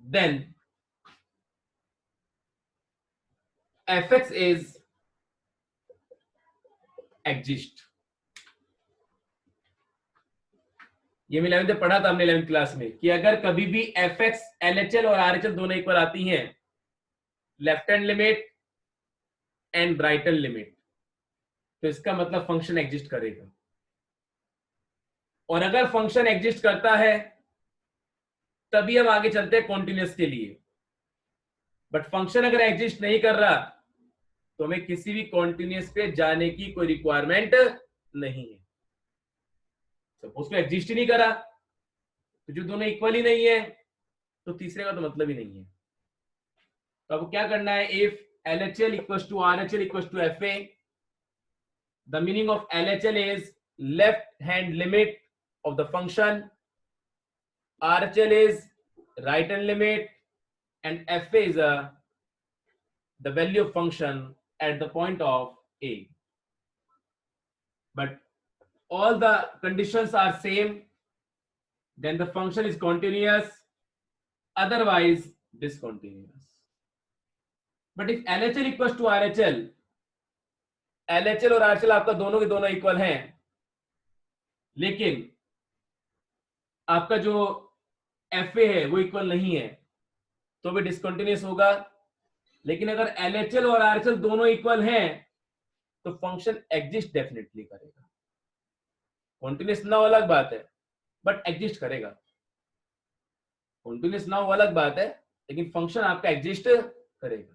then fx is exist. ये मैं 11th में पढ़ा था हमने 11th क्लास में कि अगर कभी भी fx LHL और RHL दोनों इक्वल आती हैं, left hand limit and right hand limit, तो इसका मतलब फंक्शन एग्जिस्ट करेगा। और अगर फंक्शन एग्जिस्ट करता है तभी हम आगे चलते हैं कॉन्टिन्यूस के लिए। बट फंक्शन अगर एग्जिस्ट नहीं कर रहा तो हमें किसी भी कॉन्टिन्यूस पे जाने की कोई रिक्वायरमेंट नहीं है। सपोज को एग्जिस्ट ही नहीं करा तो जो दोनों इक्वल ही नहीं है तो तीसरे का तो मतलब ही नहीं है। तो आपको क्या करना है, if LHL equals to RHL equals to FA, the meaning of LHL is left hand limit of the function, RHL is right hand limit, and FA is the value of function at the point of A. But all the conditions are same, then the function is continuous, otherwise discontinuous. But if LHL equals to RHL, LHL और RHL आपका दोनों के दोनों equal हैं, लेकिन आपका जो FA है वो इक्वल नहीं है, तो भी डिसकंटिन्यूअस होगा। लेकिन अगर LHL और RHL दोनों इक्वल हैं तो फंक्शन एग्जिस्ट डेफिनेटली करेगा। कॉन्टिन्यूअस ना हो अलग बात है, बट एग्जिस्ट करेगा। कॉन्टिन्यूअस ना हो अलग बात है, लेकिन फंक्शन आपका एग्जिस्ट करेगा।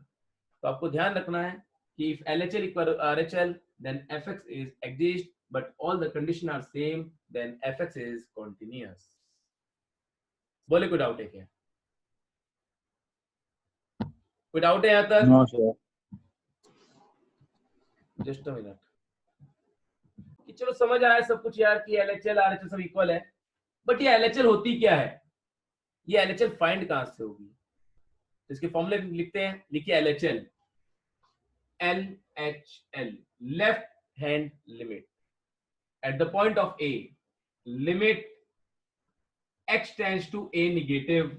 तो आपको ध्यान रखना है कि if LHL equal to RHL, then fx is exist, but all the conditions are same, then fx is continuous. बोले कोई डाउट है क्या? कोई डाउट है यहाँ तक? No sir. Just a minute. चलो समझ आया सब कुछ यार कि LHL RHL सब इक्वल है, बट ये LHL होती क्या है? ये LHL फाइंड कहां से होगी? इसके फॉर्मूले लिखते हैं, लिखिए LHL, LHL left hand limit at the point of A, limit x tends to A negative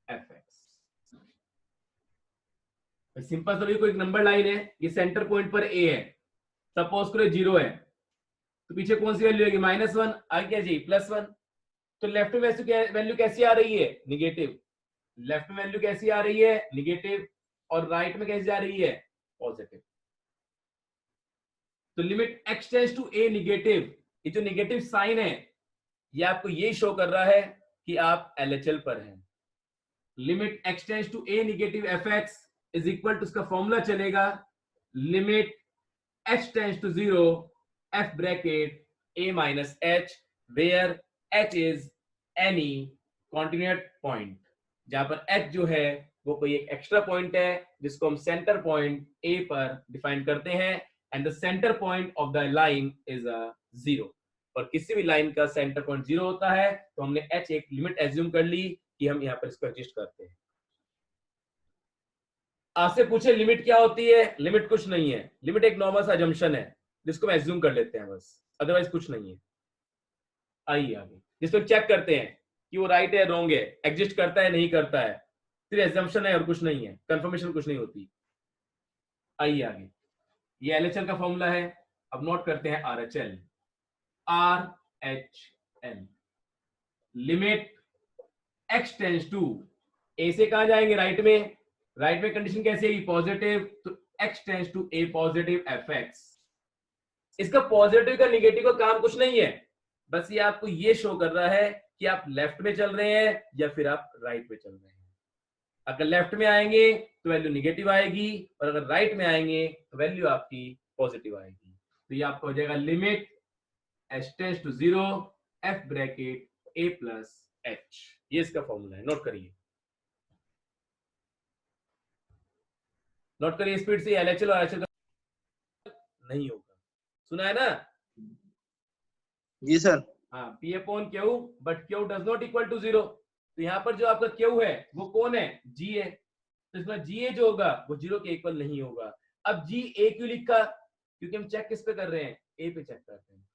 fx. Simple सभी को एक नंबर लाइन है, ये सेंटर पॉइंट पर A है, सपोज करो 0 है, तो पीछे कौन सी वैल्यू है? -1, आगे क्या चाहिए? +1। तो लेफ्ट में वैल्यू कैसी आ रही है? निगेटिव। लेफ्ट में वैल्यू कैसी आ रही है? निगेटिव। और राइट में कैसी आ रही है? पॉजिटिव। तो limit x tends to A negative, ये जो निगेटिव साइन है ये आपको ये शो कर रहा है कि आप LHL पर हैं। Limit x tends to A negative fx is equal to, उसका फॉर्मूला चलेगा limit h tends to 0 f bracket A minus h, where h is any continuous point, जहां पर h जो है वो कोई एक एक्स्ट्रा पॉइंट है जिसको हम सेंटर पॉइंट A पर डिफाइन करते हैं, and the centre point of the line is 0। और किसी भी लाइन का सेंटर पॉइंट 0 होता है तो हमने h एक लिमिट एज्यूम कर ली कि हम यहाँ पर इसको एडजस्ट करते हैं। आपसे पूछे लिमिट क्या होती है? लिमिट कुछ नहीं है, लिमिट एक नॉर्मल सा अजम्पशन है जिसको हम एज्यूम कर लेते हैं बस, अदरवाइज कुछ नहीं है। आइए आगे, जिसको चेक करते हैं कि वो राइट है रॉन्ग है, एग्जिस्ट करता है नहीं करता है, सिर्फ एजम्पशन है और कुछ नहीं है, कंफर्मेशन कुछ नहीं होती। आइए आगे, ये LHL का फॉर्मूला है, अब नोट करते हैं RHL। RHL limit x tends to A से कहां जाएंगे? राइट में। राइट में कंडीशन कैसी है? पॉजिटिव, तो x tends to A positive fx। इसका पॉजिटिव का निगेटिव का काम कुछ नहीं है, बस ये आपको ये शो कर रहा है कि आप लेफ्ट में चल रहे हैं या फिर आप राइट में चल रहे हैं। अगर लेफ्ट में आएंगे तो वैल्यू निगेटिव आएगी, और अगर राइट में आएंगे तो वैल्यू आपकी पॉजिटिव आएगी। तो ये आपका हो जाएगा limit h tends to 0 f bracket A plus h। ये इसका फॉर्मूला है, नोट करिए, नोट करिए स्पीड से। LHL और RHL नहीं होगा, सुना है ना? जी सर। हाँ, P upon Q, but Q does not equal to 0। तो यहाँ पर जो आपका Q है वो कौन है? G है, तो इसमें Ga जो होगा वो 0 के इक्वल नहीं होगा। अब Ga क्यों लिखा? क्योंकि हम चेक किस पे कर रहे हैं? A पे चेक करते हैं।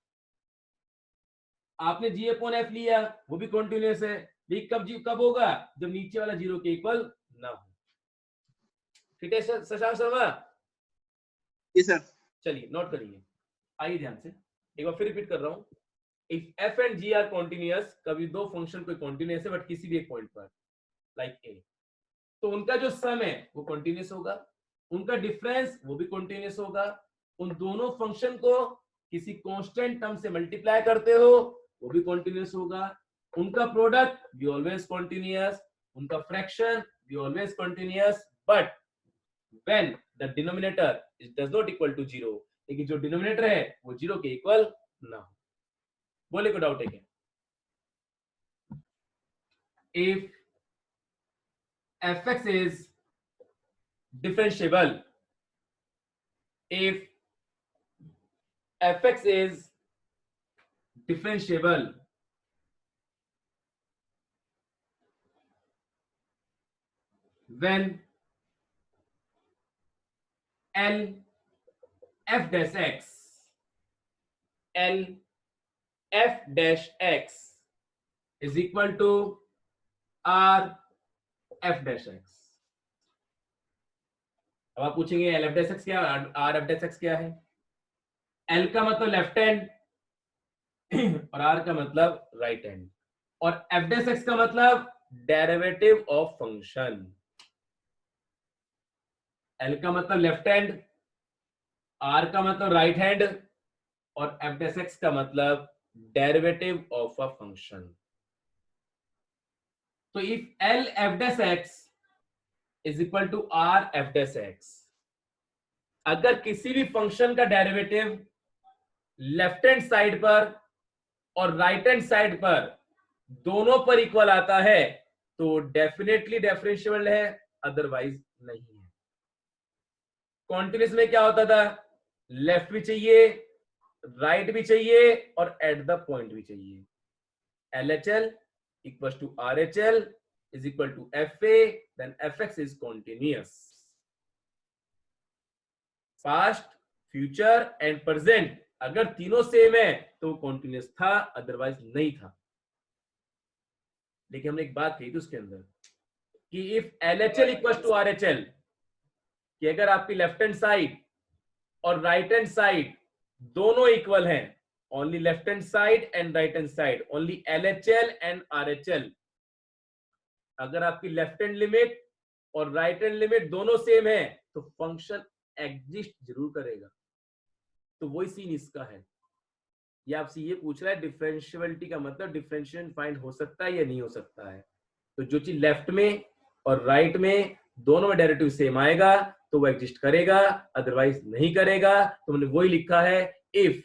आपने G अपॉन F लिया, वो भी कॉन्टिन्यूअस है, ठीक कब होगा, जब नीचे वाला 0 के इक्वल ना हो। ठीक है शशांक शर्मा? जी सर। चलिए नोट करिए, आइए ध्यान से एक बार फिर रिपीट कर रहा हूं। If F and G are continuous, कभी दो फंक्शन कोई कॉन्टिन्यूअस है बट किसी भी एक पॉइंट पर लाइक ए, तो उनका जो सम है वो कॉन्टिन्यूअस होगा, उनका डिफरेंस वो भी कॉन्टिन्यूअस होगा, उन दोनों फंक्शन को किसी कांस्टेंट टर्म से मल्टीप्लाई करते हो वो भी कॉन्टिन्यूअस होगा, उनका प्रोडक्ट भी ऑलवेज कॉन्टिन्यूअस, उनका फ्रैक्शन भी always continuous, but when the denominator does not equal to 0, लेकिन जो डिनोमिनेटर है वो 0 के इक्वल ना हो। बोले को डाउट है क्या? if fx is differentiable, if fx is differentiable, when L f dash x, L f dash x is equal to R f dash x। अब आप पूछेंगे एल एफ डैश एक्स क्या है, आर एफ डैश एक्स क्या है? L का मतलब left hand और आर का मतलब राइट हैंड, और एफ डैश एक्स का मतलब डेरिवेटिव ऑफ फंक्शन। एल का मतलब लेफ्ट हैंड, आर का मतलब राइट हैंड, और एफ डैश एक्स का मतलब डेरिवेटिव ऑफ अ फंक्शन। तो if L F dash X is equal to R F dash X, अगर किसी भी फंक्शन का डेरिवेटिव लेफ्ट हैंड साइड पर और राइट हैंड साइड पर दोनों पर इक्वल आता है तो डेफिनेटली डिफरेंशिएबल है, अदरवाइज नहीं है। कॉन्टिन्यूअस में क्या होता था, लेफ्ट भी चाहिए, राइट भी चाहिए और एट द पॉइंट भी चाहिए। LHL equals to RHL is equal to FA, then FX is continuous. Past, future and present अगर तीनों सेम है तो कॉन्टिन्यूअस था, अदरवाइज नहीं था। लेकिन हमने एक बात कही थी उसके अंदर कि if LHL equal to RHL, कि अगर आपकी लेफ्ट हैंड साइड और राइट हैंड साइड दोनों इक्वल हैं, only left hand side and right hand side, only LHL and RHL, अगर आपकी लेफ्ट हैंड लिमिट और राइट हैंड लिमिट दोनों सेम है तो फंक्शन एग्जिस्ट जरूर करेगा। तो वही सीन इसका है, ये आपसे ये पूछ रहा है डिफरेंशियबिलिटी का मतलब डिफरेंशिएशन फाइंड हो सकता है या नहीं हो सकता है। तो जो चीज लेफ्ट में और राइट में दोनों में डेरिवेटिव सेम आएगा तो वो एग्जिस्ट करेगा, अदरवाइज नहीं करेगा। तो हमने वही लिखा है, if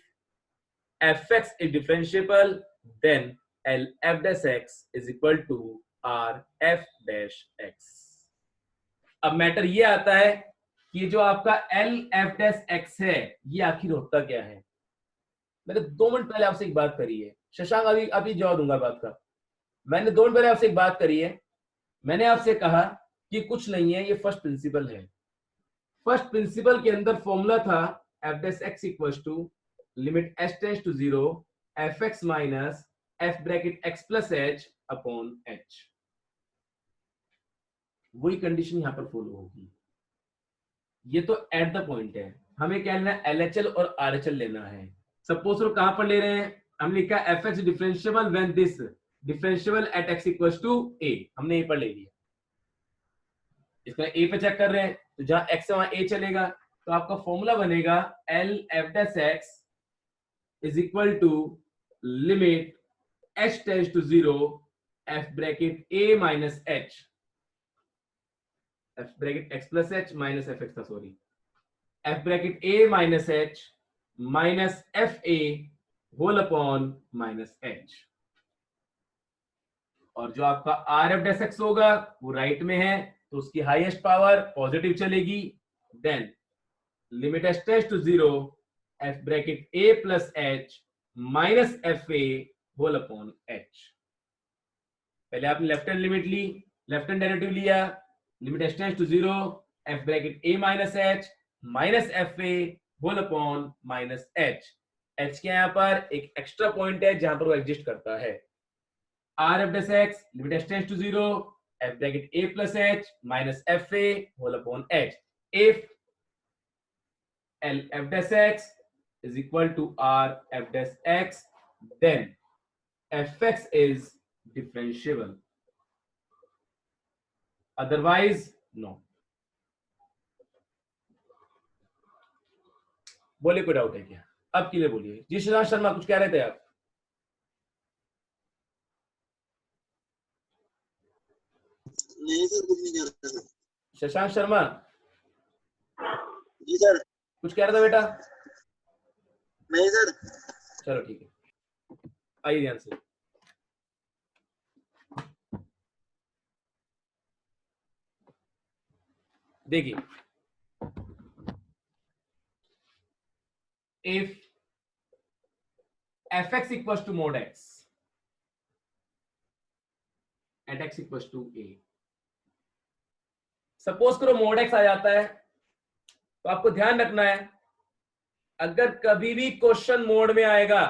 fx is differentiable then L f dash x is equal to R f dash x। अब मैटर ये आता है कि जो आपका L f dash x है ये आखिर होता क्या है। मैंने 2 मिनट पहले आपसे एक बात करी है, शशांक अभी जवाब दूंगा बात का। मैंने 2 मिनट पहले आपसे एक बात करी है, मैंने आपसे कहा कि कुछ नहीं है, ये फर्स्ट प्रिंसिपल है। फर्स्ट प्रिंसिपल के अंदर फॉर्मूला था f dash x equals to limit h tends to 0 fx minus f bracket x plus h upon h। वही कंडीशन यहां पर फॉलो होगी। ये तो एट द पॉइंट है, हमें क्या लेना है, LHL और RHL लेना है। सपोज हम कहां पर ले रहे हैं, हमने लिखा fx differentiable when this differentiable at x equals to a, हमने a पर ले लिया। इसका a पे चेक कर रहे हैं तो जहां x है वहां a चलेगा, तो आपका फॉर्मूला बनेगा L f dash x is equal to limit h tends to 0 f bracket a minus h, f bracket x plus h minus fx था, sorry, f bracket a minus h minus fa whole upon minus h। और जो आपका are F dash x होगा वो right में है तो उसकी हाईएस्ट पावर पॉजिटिव चलेगी, then limit h tends to 0 f bracket a plus h minus fa whole upon h। पहले आपने लेफ्ट हैंड लिमिट ली, लेफ्ट हैंड डेरिवेटिव लिया, limit h tends to 0 f bracket a minus h minus fa whole upon minus h। h के यहाँ पर एक extra point है जहां पर वो एग्जिस्ट करता है। r f dash x limit h tends to 0 f bracket a plus h minus fa whole upon h. If L f dash x is equal to r f dash x, then fx is differentiable. Otherwise, no. बोलिए, कोई doubt है क्या? अब clear बोलिए जी। शशांक शर्मा कुछ कह रहे थे आप? नहीं सर, कुछ नहीं कर रहा सर। शशांक शर्मा जी सर। कुछ कह रहा था बेटा? नहीं सर। चलो ठीक है, आइए ध्यान से। देखिए, if fx equals to mod x and x equals to a, suppose करो mod x आ जाता है, तो आपको ध्यान रखना है, अगर कभी भी क्वेश्चन मोड में आएगा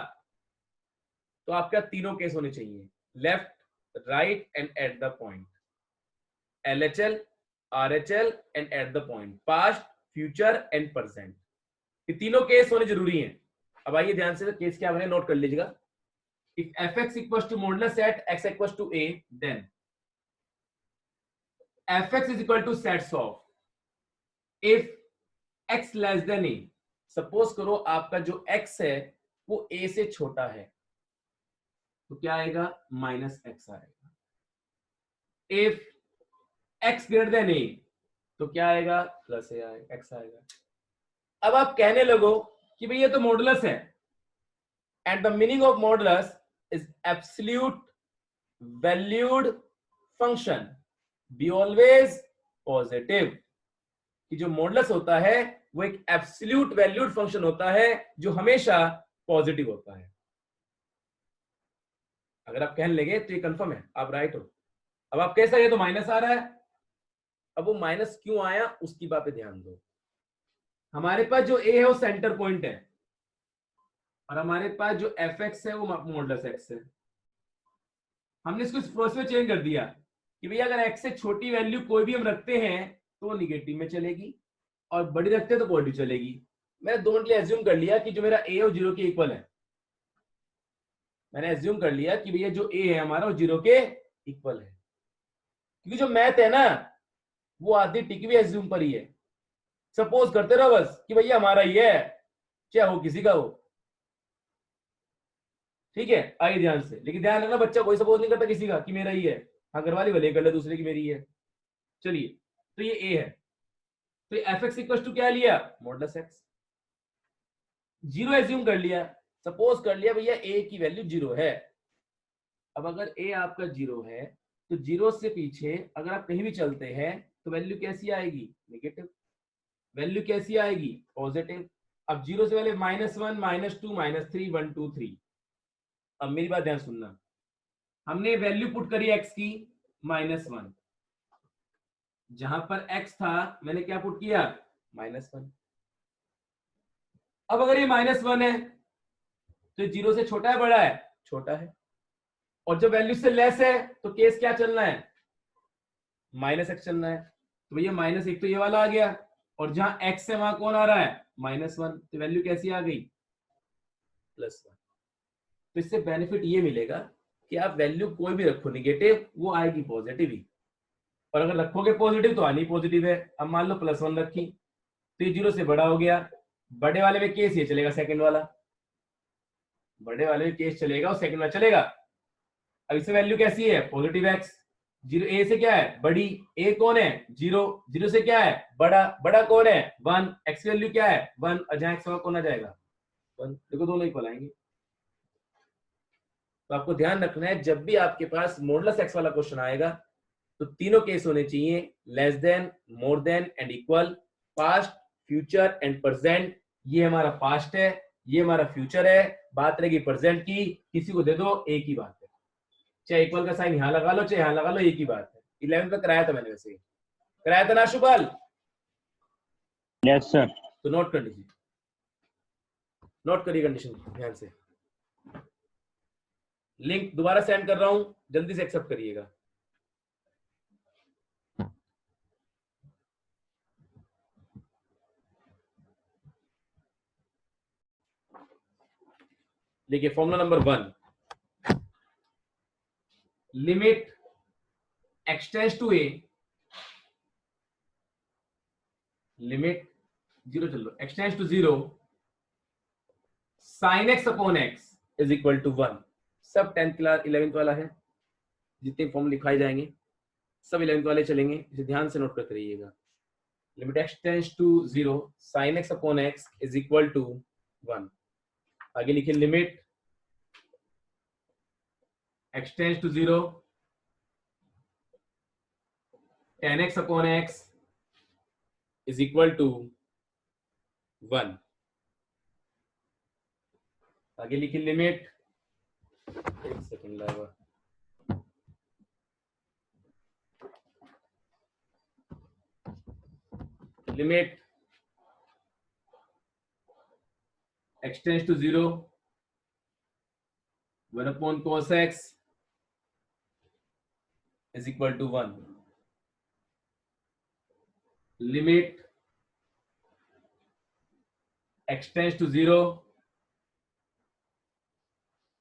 तो आपका तीनों केस होने चाहिए, left, right and at the point, LHL, RHL and at the point, past, future and present, ये तीनों केस होने जरूरी हैं। अब आइए ध्यान से, केस क्या बने नोट कर लीजिएगा। If fx equals to modulus at x equals to a, then fx is equal to sets of if x less than a. Suppose करो आपका जो x है वो a से छोटा है, तो क्या आएगा? माइनस x आएगा। if x greater than a, तो क्या आएगा? प्लस a आएगा, x आएगा। अब आप कहने लगो कि भाई ये तो मॉडुलस है, and the meaning of modulus is absolute valued function, be always positive। कि जो मॉडुलस होता है वो एक एब्सोल्यूट वैल्यूड फंक्शन होता है जो हमेशा पॉजिटिव होता है। अगर आप कहने लगे तो ये कंफर्म है, आप राइट हो। अब आप कह सकते तो माइनस आ रहा है, अब वो माइनस क्यों आया उसकी बात पे ध्यान दो। हमारे पास जो a है वो सेंटर पॉइंट है, और हमारे पास जो fx है वो मॉडुलस x है। हमने इसको इस प्रोसेस में चेंज कर दिया कि भैया अगर x से छोटी वैल्यू कोई भी हम रखते हैं तो निगेटिव में चलेगी, और बड़ी रखते हैं तो पॉजिटिव चलेगी। मैंने दोनों के लिए एज्यूम कर लिया कि जो मेरा a और 0 के इक्वल है। मैंने एज्यूम कर लिया कि भैया जो a है हमारा वो 0 के इक्वल है, क्योंकि जो मैथ है ना वो आधी टिकी हुई एज्यूम पर ही है। सपोज करते रहो बस कि भैया हमारा ही है, चाहे हो किसी का हो, ठीक है। आइए ध्यान से, लेकिन ध्यान रखना बच्चा कोई सपोज नहीं करता किसी का कि मेरा ही है। हाँ, घर वाले भले कर ले दूसरे की मेरी है। चलिए, तो ये a है, तो ये fx इक्वल टू क्या लिया? Modulus x। 0 एज्यूम कर लिया, सपोज कर लिया भैया a की वैल्यू 0 है। अब अगर a आपका 0 है तो 0 से पीछे अगर आप कहीं भी चलते हैं तो वैल्यू कैसी आएगी? नेगेटिव। वैल्यू कैसी आएगी? पॉजिटिव। अब 0 से पहले -1, -2, -3, 1, 2, 3। अब मेरी बात ध्यान सुनना, हमने वैल्यू पुट करी x की -1, जहां पर x था मैंने क्या पुट किया? -1। अब अगर ये -1 है तो 0 से छोटा है बड़ा है? छोटा है। और जब वैल्यू से लेस है तो केस क्या चलना है? -x चलना है। तो भैया -1 तो ये वाला आ गया, और जहां x है वहां कौन आ रहा है? -1। तो वैल्यू कैसी आ गई? +1। तो इससे बेनिफिट ये मिलेगा कि आप वैल्यू कोई भी रखो निगेटिव, वो आएगी पॉजिटिव ही, और अगर रखोगे पॉजिटिव तो आनी पॉजिटिव है। अब मान लो +1 रखी तो ये 0 से बड़ा हो गया, बड़े वाले में केस ये चलेगा, सेकंड वाला बड़े वाले में केस चलेगा और सेकंड वाला चलेगा। अब इससे वैल्यू कैसी है? Positive x। 0 a से क्या है? बड़ी। a कौन है? 0। 0 से क्या है? बड़ा। बड़ा कौन है? 1। x की वैल्यू क्या है? 1। और जहां x कौन आ जाएगा? 1। देखो दोनों इक्वल आएंगे। तो आपको ध्यान रखना है जब भी आपके पास मॉडुलस x वाला क्वेश्चन आएगा तो तीनों केस होने चाहिए, less than, more than and equal, past, future and present. ये हमारा पास्ट है, ये हमारा फ्यूचर है, बात रहेगी प्रेजेंट की, किसी को दे दो, एक ही बात है। चाहे इक्वल का साइन यहां लगा लो चाहे यहां लगा लो, एक ही बात है। 11th में कराया था मैंने, वैसे कराया था ना शुभल? Yes sir. तो नोट कर लीजिए, नोट करिए कंडीशन ध्यान से। लिंक दोबारा सेंड कर रहा हूं, जल्दी से एक्सेप्ट करिएगा। देखिए formula number 1, limit x tends to a, limit 0 चल लो, x tends to 0 sin x upon x is equal to 1। सब 10th क्लास 11th वाला है, जितने फॉर्म लिखाए जाएंगे सब 11th वाले चलेंगे, इसे ध्यान से नोट करते रहिएगा। Limit x tends to 0 sin x upon x is equal to 1। आगे लिखिए limit x tends to 0 tan x upon x is equal to 1। आगे लिखिए लिमिट, एक सेकेंड लगा, limit x tends to 0 1 upon cos x is equal to 1। Limit x tends to 0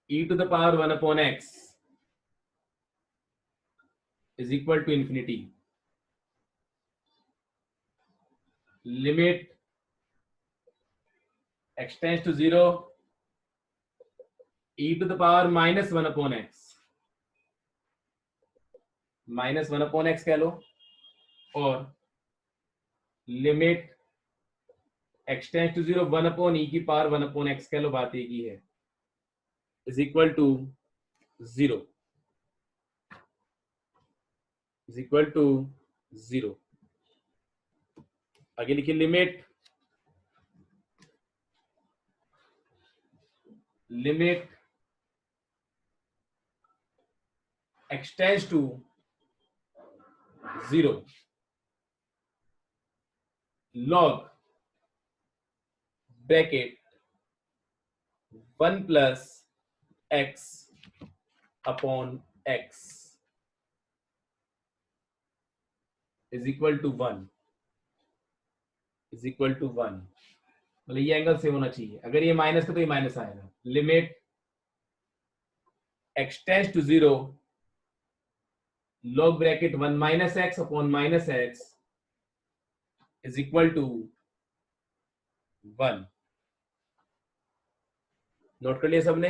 e to the power 1 upon x is equal to infinity. Limit x tends to 0 e to the power minus 1 upon x, minus 1 upon x कह लो, और limit x tends to 0 1 upon e की power 1 upon x कह लो, बात एक ही है, is equal to 0, is equal to 0। आगे लिखिए limit x tends to 0 log bracket 1 plus x upon x is equal to 1, is equal to 1। मतलब ये angle same होना चाहिए, अगर ये माइनस का तो ये माइनस आएगा। Limit x tends to 0 log bracket 1 minus x upon minus x is equal to 1। नोट कर लिया सबने?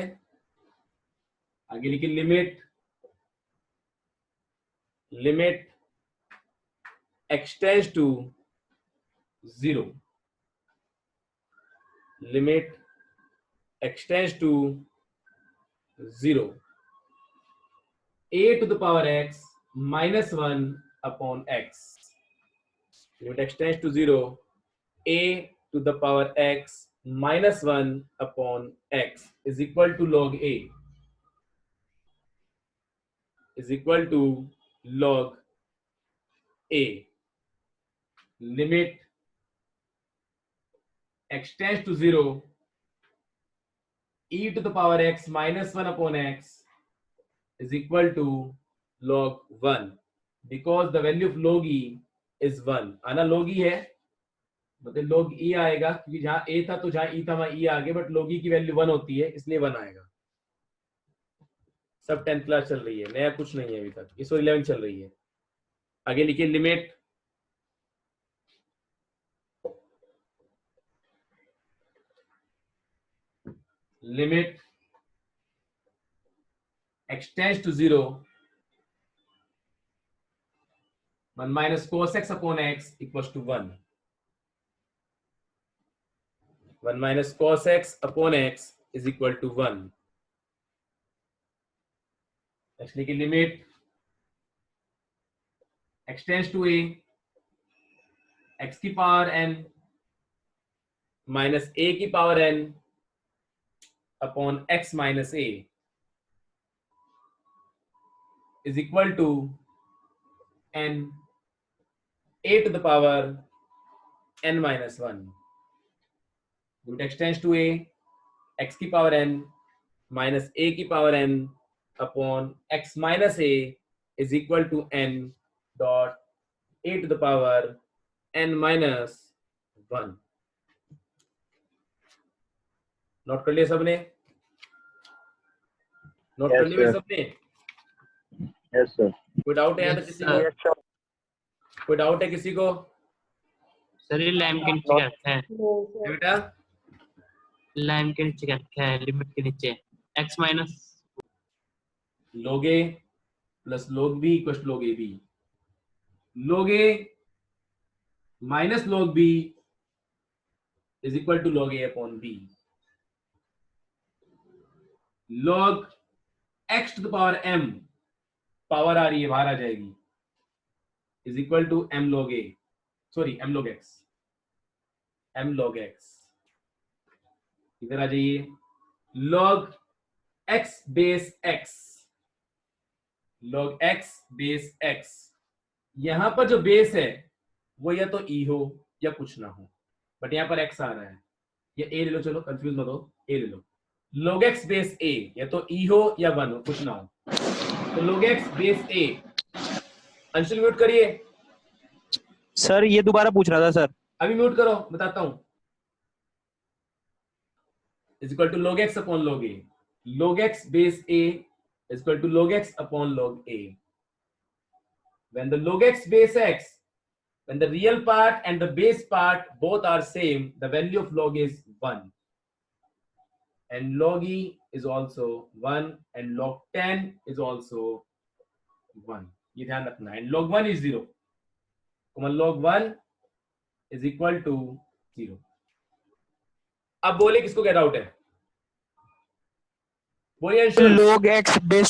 आगे लिखिए limit x tends to 0, limit x tends to 0 a to the power x minus 1 upon x, limit x tends to 0 a to the power x minus 1 upon x is equal to log a, is equal to log a। limit x tends to 0 e to the power x minus 1 upon x is equal to log 1, because the value of log e is 1। आना log e है, मतलब log e आएगा, क्योंकि जहां a था तो जहां e था वहां e आ गया, बट log e की वैल्यू 1 होती है, इसलिए 1 आएगा। सब 10th क्लास चल रही है, नया कुछ नहीं है अभी तक, इस 11 चल रही है। आगे लिखिए limit x tends to 0 1 minus cos x upon x equals to 1, 1 minus cos x upon x is equal to 1। Actually की limit x tends to a x की पावर n माइनस a की power n upon x minus a is equal to n a to the power n minus 1। limit x tends to a x की power n minus a की power n upon x minus a is equal to n dot a to the power n minus 1। नोट कर लिया सबने? Note Yes, कर लिया sir. सबने? Yes, sir. कोई डाउट है यहाँ तक किसी को? कोई डाउट है किसी को? सर ये लाइन के नीचे क्या रखा है? है बेटा? लाइन के नीचे क्या रखा है? लिमिट के नीचे x minus log a plus log b equal to log ab। log a minus log b is equal to log a upon b। log x to the power m, power आ रही है बाहर आ जाएगी, is equal to m log a, sorry m log x, m log x। इधर आ जाइए, log x base x, log x base x। यहां पर जो बेस है वो या तो e हो या कुछ ना हो, बट यहां पर x आ रहा है, या a ले लो, चलो कंफ्यूज मत हो, a ले लो। log x बेस a या तो e हो या 1 हो, कुछ ना हो, तो log x base a। Anshul mute करिए, सर ये दोबारा पूछ रहा था सर। अभी म्यूट करो, बताता हूं। is equal to log x upon log a। log x base a is equal to log x upon log a। when the log x base x, when the real part and the base part both are same, the value of log is 1, and log e is also 1, and log 10 is also 1। ये ध्यान रखना है। and log 1 is 0, log 1 is equal to 0। अब बोले किसको क्या doubt है? बोलिए अंशुल। log x base